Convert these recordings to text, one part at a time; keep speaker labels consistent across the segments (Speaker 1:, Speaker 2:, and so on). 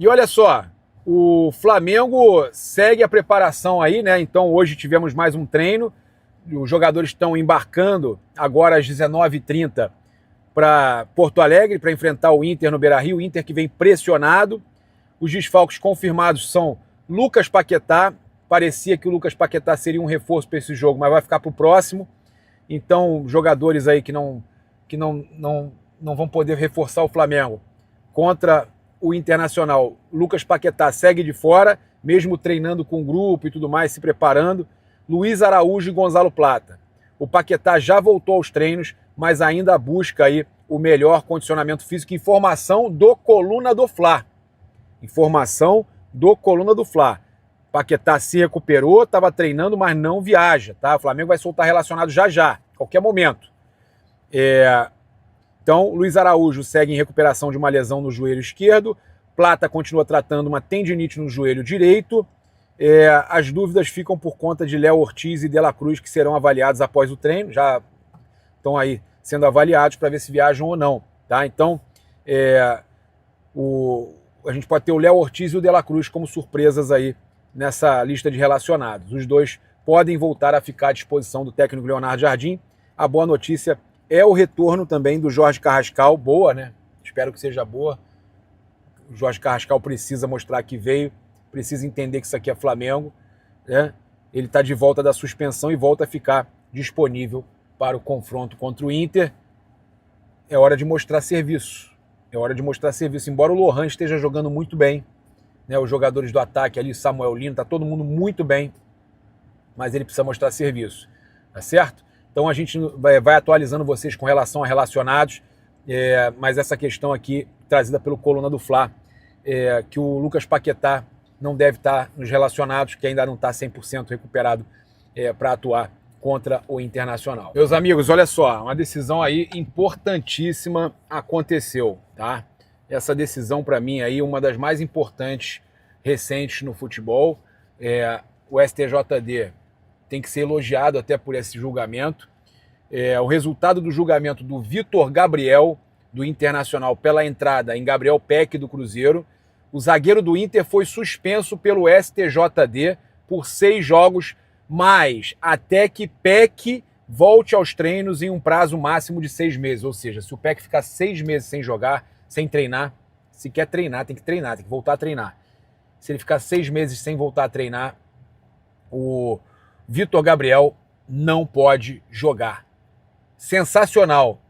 Speaker 1: E olha só, o Flamengo segue a preparação aí, né? Então hoje tivemos mais um treino. Os jogadores estão embarcando agora às 19h30 para Porto Alegre para enfrentar o Inter no Beira-Rio. O Inter que vem pressionado. Os desfalques confirmados são Lucas Paquetá. Parecia que o Lucas Paquetá seria um reforço para esse jogo, mas vai ficar para o próximo. Então, jogadores aí que não vão poder reforçar o Flamengo contra o Internacional. Lucas Paquetá segue de fora, mesmo treinando com o grupo e tudo mais, se preparando. Luiz Araújo e Gonzalo Plata. O Paquetá já voltou aos treinos, mas ainda busca aí o melhor condicionamento físico. Informação do Coluna do Fla. Informação do Coluna do Fla. Paquetá se recuperou, estava treinando, mas não viaja, tá? O Flamengo vai soltar relacionado já, qualquer momento. Então, Luiz Araújo segue em recuperação de uma lesão no joelho esquerdo. Plata continua tratando uma tendinite no joelho direito. As dúvidas ficam por conta de Léo Ortiz e De La Cruz, que serão avaliados após o treino. Já estão aí sendo avaliados para ver se viajam ou não, tá? Então, a gente pode ter o Léo Ortiz e o De La Cruz como surpresas aí nessa lista de relacionados. Os dois podem voltar a ficar à disposição do técnico Leonardo Jardim. A boa notícia é o retorno também do Jorge Carrascal. Boa, né? Espero que seja boa. O Jorge Carrascal precisa mostrar que veio, precisa entender que isso aqui é Flamengo, né? Ele está de volta da suspensão e volta a ficar disponível para o confronto contra o Inter. É hora de mostrar serviço. É hora de mostrar serviço. Embora o Lohan esteja jogando muito bem, né, os jogadores do ataque ali, Samuel Lino, tá todo mundo muito bem, mas ele precisa mostrar serviço, tá certo? Então a gente vai atualizando vocês com relação a relacionados, mas essa questão aqui, trazida pelo Coluna do Fla, que o Lucas Paquetá não deve estar nos relacionados, que ainda não está 100% recuperado para atuar contra o Internacional. Meus amigos, olha só, uma decisão aí importantíssima aconteceu, tá? Essa decisão, para mim, aí, uma das mais importantes recentes no futebol. O STJD tem que ser elogiado até por esse julgamento. O resultado do julgamento do Vitor Gabriel, do Internacional, pela entrada em Gabriel Peck, do Cruzeiro. O zagueiro do Inter foi suspenso pelo STJD por 6 jogos, mas até que Peck volte aos treinos em um prazo máximo de 6 meses. Ou seja, se o Peck ficar 6 meses sem jogar, sem treinar, se quer treinar, tem que voltar a treinar. Se ele ficar 6 meses sem voltar a treinar, o Vitor Gabriel não pode jogar. Sensacional.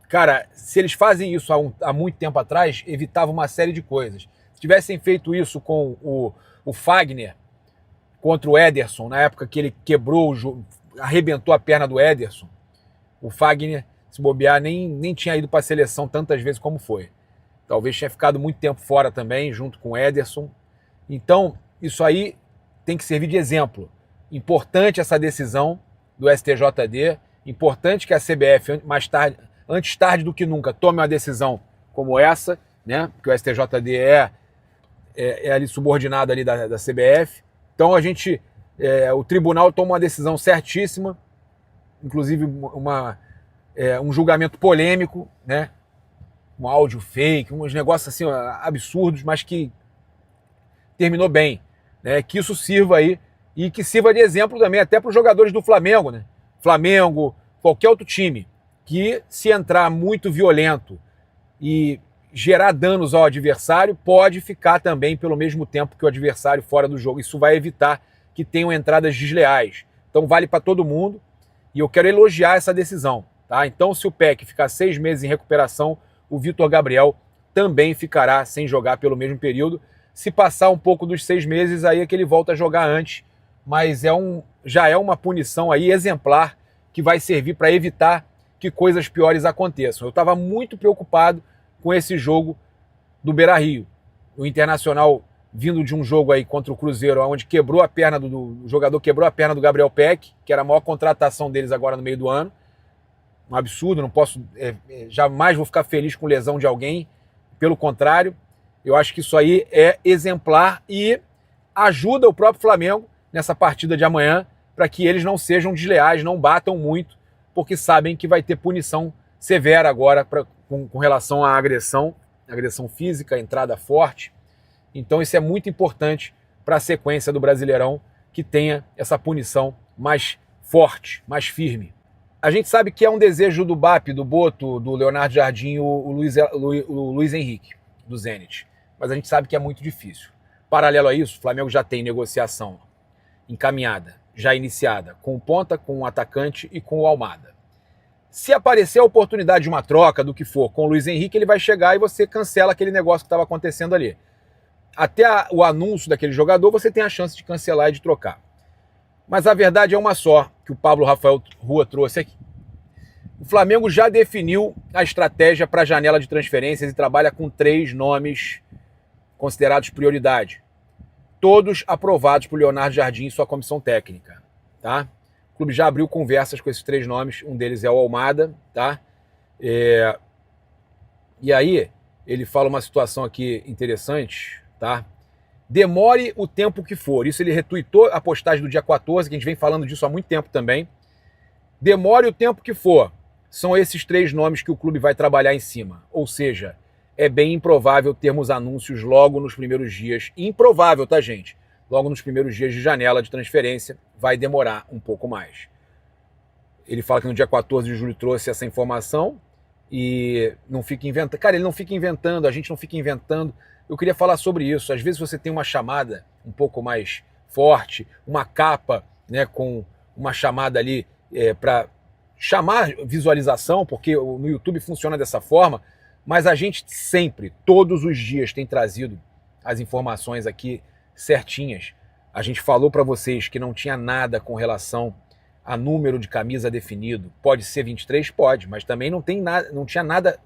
Speaker 1: Cara, se eles fazem isso há muito tempo atrás, evitava uma série de coisas. Se tivessem feito isso com o Fagner contra o Ederson, na época que ele arrebentou a perna do Ederson, o Fagner, se bobear, nem tinha ido para a seleção tantas vezes como foi. Talvez tinha ficado muito tempo fora também, junto com o Ederson. Então, isso aí tem que servir de exemplo. Importante essa decisão do STJD, importante que a CBF, antes tarde do que nunca, tome uma decisão como essa, né? Porque o STJD é ali subordinado ali da CBF. Então, o tribunal toma uma decisão certíssima, inclusive um julgamento polêmico, né? Um áudio fake, uns negócios assim absurdos, mas que terminou bem, né? Que isso sirva aí e que sirva de exemplo também até para os jogadores do Flamengo, né? Flamengo, qualquer outro time, que se entrar muito violento e gerar danos ao adversário, pode ficar também pelo mesmo tempo que o adversário fora do jogo. Isso vai evitar que tenham entradas desleais. Então vale para todo mundo e eu quero elogiar essa decisão, tá? Então se o Peck ficar 6 meses em recuperação, o Vitor Gabriel também ficará sem jogar pelo mesmo período. Se passar um pouco dos 6 meses, aí é que ele volta a jogar antes, mas já é uma punição aí exemplar que vai servir para evitar que coisas piores aconteçam. Eu estava muito preocupado com esse jogo do Beira-Rio. O Internacional vindo de um jogo aí contra o Cruzeiro, onde quebrou a perna o jogador quebrou a perna do Gabriel Peck, que era a maior contratação deles agora no meio do ano. Um absurdo, não posso, jamais vou ficar feliz com lesão de alguém, pelo contrário, eu acho que isso aí é exemplar e ajuda o próprio Flamengo nessa partida de amanhã, para que eles não sejam desleais, não batam muito, porque sabem que vai ter punição severa agora com relação à agressão física, entrada forte, Então isso é muito importante para a sequência do Brasileirão, que tenha essa punição mais forte, mais firme. A gente sabe que é um desejo do BAP, do Boto, do Leonardo Jardim, o Luiz Henrique, do Zenit. Mas a gente sabe que é muito difícil. Paralelo a isso, o Flamengo já tem negociação encaminhada, já iniciada, com o Ponta, com o atacante e com o Almada. Se aparecer a oportunidade de uma troca, do que for, com o Luiz Henrique, ele vai chegar e você cancela aquele negócio que estava acontecendo ali. Até o anúncio daquele jogador, você tem a chance de cancelar e de trocar. Mas a verdade é uma só, que o Pablo Rafael Rua trouxe aqui. O Flamengo já definiu a estratégia para a janela de transferências e trabalha com 3 nomes considerados prioridade. Todos aprovados por Leonardo Jardim e sua comissão técnica. Tá? O clube já abriu conversas com esses 3 nomes, um deles é o Almada. Tá? E aí, ele fala uma situação aqui interessante. Tá? Demore o tempo que for. Isso ele retuitou a postagem do dia 14, que a gente vem falando disso há muito tempo também. Demore o tempo que for. São esses 3 nomes que o clube vai trabalhar em cima. Ou seja, é bem improvável termos anúncios logo nos primeiros dias. Improvável, tá, gente? Logo nos primeiros dias de janela de transferência, vai demorar um pouco mais. Ele fala que no dia 14 de julho trouxe essa informação e não fica inventando. Cara, ele não fica inventando, a gente não fica inventando. Eu queria falar sobre isso. Às vezes você tem uma chamada um pouco mais forte, uma capa, né, com uma chamada ali para chamar visualização, porque no YouTube funciona dessa forma, mas a gente sempre, todos os dias, tem trazido as informações aqui certinhas. A gente falou para vocês que não tinha nada com relação a número de camisa definido. Pode ser 23? Pode, mas também não tinha nada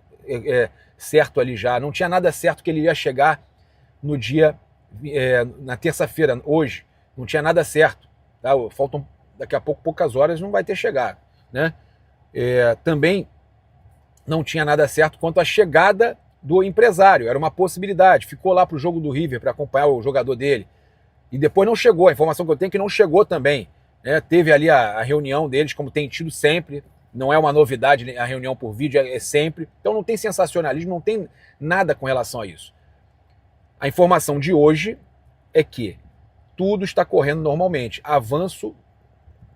Speaker 1: certo ali já. Não tinha nada certo que ele ia chegar no dia, na terça-feira, hoje. Não tinha nada certo. Tá? Faltam daqui a pouco, poucas horas, não vai ter chegado. Né? Também não tinha nada certo quanto à chegada do empresário. Era uma possibilidade. Ficou lá para o jogo do River para acompanhar o jogador dele. E depois não chegou. A informação que eu tenho é que não chegou também. Teve ali a reunião deles, como tem tido sempre. Não é uma novidade a reunião por vídeo, é sempre. Então não tem sensacionalismo, não tem nada com relação a isso. A informação de hoje é que tudo está correndo normalmente. Avanço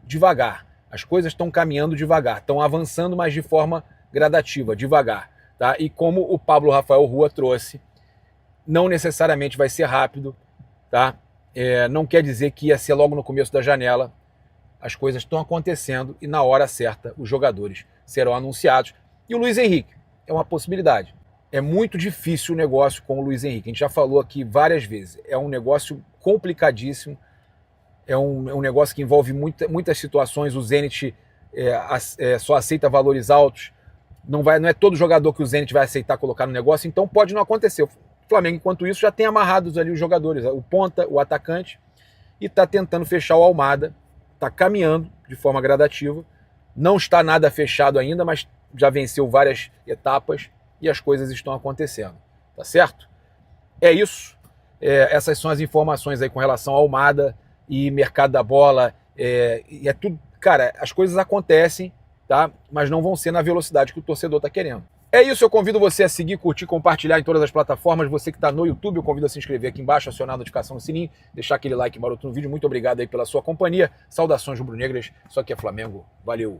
Speaker 1: devagar. As coisas estão caminhando devagar. Estão avançando, mas de forma gradativa, devagar. Tá? E como o Pablo Rafael Rua trouxe, não necessariamente vai ser rápido. Tá? Não quer dizer que ia ser logo no começo da janela. As coisas estão acontecendo e na hora certa os jogadores serão anunciados. E o Luiz Henrique é uma possibilidade. É muito difícil o negócio com o Luiz Henrique. A gente já falou aqui várias vezes. É um negócio complicadíssimo. É um negócio que envolve muitas situações. O Zenit só aceita valores altos. Não é todo jogador que o Zenit vai aceitar colocar no negócio. Então pode não acontecer. O Flamengo, enquanto isso, já tem amarrados ali os jogadores. O ponta, o atacante. E está tentando fechar o Almada. Está caminhando de forma gradativa, não está nada fechado ainda, mas já venceu várias etapas e as coisas estão acontecendo, tá certo? É isso, essas são as informações aí com relação ao Almada e mercado da bola, e é tudo, cara, as coisas acontecem, tá? Mas não vão ser na velocidade que o torcedor está querendo. É isso, eu convido você a seguir, curtir, compartilhar em todas as plataformas. Você que está no YouTube, eu convido a se inscrever aqui embaixo, acionar a notificação no sininho, deixar aquele like maroto no vídeo. Muito obrigado aí pela sua companhia. Saudações rubro-negras, só que é Flamengo. Valeu!